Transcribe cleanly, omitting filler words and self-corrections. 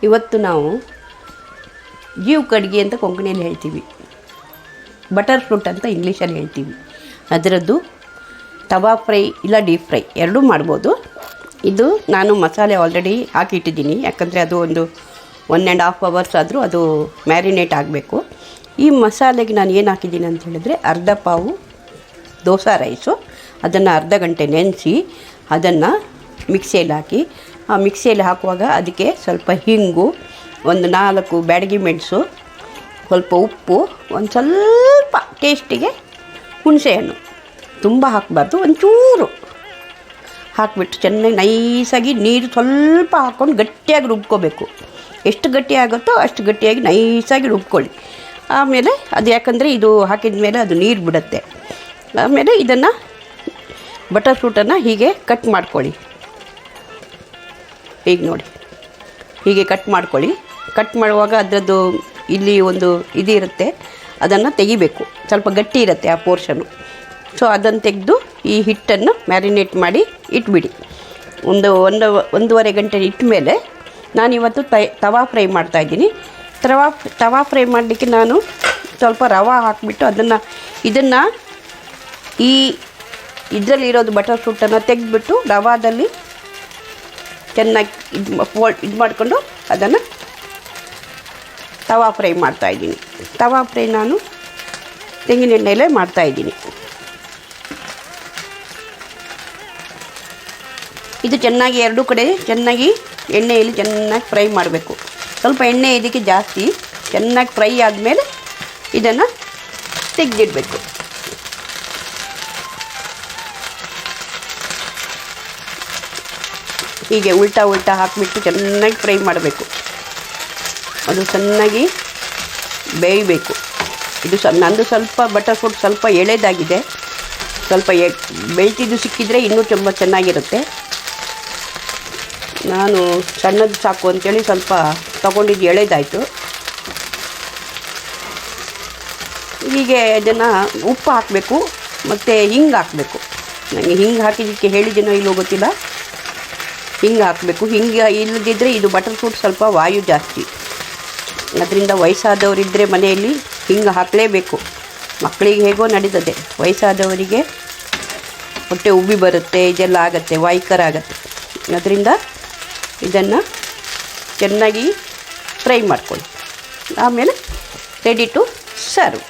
ಇವತ್ತು ನಾವು ಜೀವ್ ಕಡ್ಗೆ ಅಂತ ಕೊಂಕಣಿಯಲ್ಲಿ ಹೇಳ್ತೀವಿ, ಬಟರ್ ಫ್ರೂಟ್ ಅಂತ ಇಂಗ್ಲೀಷಲ್ಲಿ ಹೇಳ್ತೀವಿ. ಅದರದ್ದು ತವಾ ಫ್ರೈ ಇಲ್ಲ ಡೀಪ್ ಫ್ರೈ ಎರಡೂ ಮಾಡ್ಬೋದು. ಇದು ನಾನು ಮಸಾಲೆ ಆಲ್ರೆಡಿ ಹಾಕಿಟ್ಟಿದ್ದೀನಿ, ಯಾಕಂದರೆ ಅದು ಒಂದು 1.5 ಅವರ್ಸ್ ಆದರೂ ಅದು ಮ್ಯಾರಿನೇಟ್ ಆಗಬೇಕು. ಈ ಮಸಾಲೆಗೆ ನಾನು ಏನು ಹಾಕಿದ್ದೀನಿ ಅಂತ ಹೇಳಿದ್ರೆ, ಅರ್ಧ ಪಾವು ದೋಸೆ ರೈಸು, ಅದನ್ನು ಅರ್ಧ ಗಂಟೆ ನೆನೆಸಿ ಅದನ್ನು ಮಿಕ್ಸಿಯಲ್ಲಿ ಹಾಕಿ, ಆ ಮಿಕ್ಸಿಯಲ್ಲಿ ಹಾಕುವಾಗ ಅದಕ್ಕೆ ಸ್ವಲ್ಪ ಹಿಂಗು, ಒಂದು 4 ಬ್ಯಾಡಗಿ ಮೆಣಸು, ಸ್ವಲ್ಪ ಉಪ್ಪು, ಒಂದು ಸ್ವಲ್ಪ ಟೇಸ್ಟಿಗೆ ಹುಣಸೆಹಣ್ಣು, ತುಂಬ ಹಾಕಬಾರ್ದು, ಒಂಚೂರು ಹಾಕಿಬಿಟ್ಟು ಚೆನ್ನಾಗಿ ನೈಸಾಗಿ ನೀರು ಸ್ವಲ್ಪ ಹಾಕ್ಕೊಂಡು ಗಟ್ಟಿಯಾಗಿ ರುಬ್ಕೋಬೇಕು. ಎಷ್ಟು ಗಟ್ಟಿ ಆಗುತ್ತೋ ಅಷ್ಟು ಗಟ್ಟಿಯಾಗಿ ನೈಸಾಗಿ ರುಬ್ಕೊಳ್ಳಿ. ಆಮೇಲೆ ಅದು ಯಾಕಂದರೆ ಇದು ಹಾಕಿದ ಮೇಲೆ ಅದು ನೀರು ಬಿಡುತ್ತೆ. ಆಮೇಲೆ ಇದನ್ನು ಬಟರ್ ಫ್ರೂಟನ್ನು ಹೀಗೆ ಕಟ್ ಮಾಡ್ಕೊಳ್ಳಿ. ಹೀಗೆ ನೋಡಿ, ಹೀಗೆ ಕಟ್ ಮಾಡ್ಕೊಳ್ಳಿ. ಕಟ್ ಮಾಡುವಾಗ ಅದರದ್ದು ಇಲ್ಲಿ ಒಂದು ಇದಿರುತ್ತೆ, ಅದನ್ನು ತೆಗಿಬೇಕು. ಸ್ವಲ್ಪ ಗಟ್ಟಿ ಇರುತ್ತೆ ಆ ಪೋರ್ಷನು. ಸೊ ಅದನ್ನು ತೆಗೆದು ಈ ಹಿಟ್ಟನ್ನು ಮ್ಯಾರಿನೇಟ್ ಮಾಡಿ ಇಟ್ಬಿಡಿ. ಒಂದೂವರೆ ಗಂಟೆ ಇಟ್ಟ ಮೇಲೆ ನಾನಿವತ್ತು ತವಾ ಫ್ರೈ ಮಾಡ್ತಾಯಿದ್ದೀನಿ. ತವಾ ಫ್ರೈ ಮಾಡಲಿಕ್ಕೆ ನಾನು ಸ್ವಲ್ಪ ರವೆ ಹಾಕಿಬಿಟ್ಟು ಇದನ್ನು ಇದರಲ್ಲಿರೋದು ಬಟರ್ ಫ್ರೂಟನ್ನು ತೆಗೆದುಬಿಟ್ಟು ರವಾದಲ್ಲಿ ಚೆನ್ನಾಗಿ ಇದು ಮಾಡಿಕೊಂಡು ಅದನ್ನು ತವಾ ಫ್ರೈ ಮಾಡ್ತಾಯಿದ್ದೀನಿ. ತವಾ ಫ್ರೈ ನಾನು ತೆಂಗಿನ ಎಣ್ಣೆಯಲ್ಲೇ ಮಾಡ್ತಾಯಿದ್ದೀನಿ. ಇದು ಚೆನ್ನಾಗಿ ಎರಡೂ ಕಡೆ ಚೆನ್ನಾಗಿ ಎಣ್ಣೆಯಲ್ಲಿ ಚೆನ್ನಾಗಿ ಫ್ರೈ ಮಾಡಬೇಕು. ಸ್ವಲ್ಪ ಎಣ್ಣೆ ಇದಕ್ಕೆ ಜಾಸ್ತಿ, ಚೆನ್ನಾಗಿ ಫ್ರೈ ಆದಮೇಲೆ ಇದನ್ನು ತೆಗೆದಿಡಬೇಕು. ಹೀಗೆ ಉಲ್ಟಾ ಹಾಕಿಬಿಟ್ಟು ಚೆನ್ನಾಗಿ ಫ್ರೈ ಮಾಡಬೇಕು. ಅದು ಚೆನ್ನಾಗಿ ಬೇಯಬೇಕು. ಇದು ನಂದು ಸ್ವಲ್ಪ ಬಟರ್ ಫ್ರೂಟ್ ಸ್ವಲ್ಪ ಎಳೆದಾಗಿದೆ, ಸ್ವಲ್ಪ ಬೆಳ್ತಿದ್ದು ಸಿಕ್ಕಿದರೆ ಇನ್ನೂ ತುಂಬ ಚೆನ್ನಾಗಿರುತ್ತೆ. ನಾನು ಸಣ್ಣದು ಸಾಕು ಅಂಥೇಳಿ ಸ್ವಲ್ಪ ತಗೊಂಡಿದ್ದು ಎಳೆದಾಯಿತು. ಹೀಗೆ ಇದನ್ನು ಉಪ್ಪು ಹಾಕಬೇಕು ಮತ್ತು ಹಿಂಗೆ ಹಾಕಬೇಕು. ನನಗೆ ಹಿಂಗೆ ಹಾಕಿದ್ದಕ್ಕೆ ಹೇಳಿದ್ದೀನೋ ಇಲ್ಲೋ ಗೊತ್ತಿಲ್ಲ, ಹಿಂಗೆ ಹಾಕಬೇಕು. ಹಿಂಗೆ ಇಲ್ಲದಿದ್ದರೆ ಇದು ಬಟರ್ ಫ್ರೂಟ್ ಸ್ವಲ್ಪ ವಾಯು ಜಾಸ್ತಿ, ಅದರಿಂದ ವಯಸ್ಸಾದವರಿದ್ದರೆ ಮನೆಯಲ್ಲಿ ಹಿಂಗೆ ಹಾಕಲೇಬೇಕು. ಮಕ್ಕಳಿಗೆ ಹೇಗೋ ನಡೀತದೆ, ವಯಸ್ಸಾದವರಿಗೆ ಹೊಟ್ಟೆ ಉಬ್ಬಿ ಬರುತ್ತೆ, ಇದೆಲ್ಲ ಆಗುತ್ತೆ, ವಾಯ್ಕರ ಆಗುತ್ತೆ. ಅದರಿಂದ ಇದನ್ನು ಚೆನ್ನಾಗಿ ಫ್ರೈ ಮಾಡ್ಕೊಳ್ಳಿ. ಆಮೇಲೆ ರೆಡಿ ಟು ಸರ್ವ್.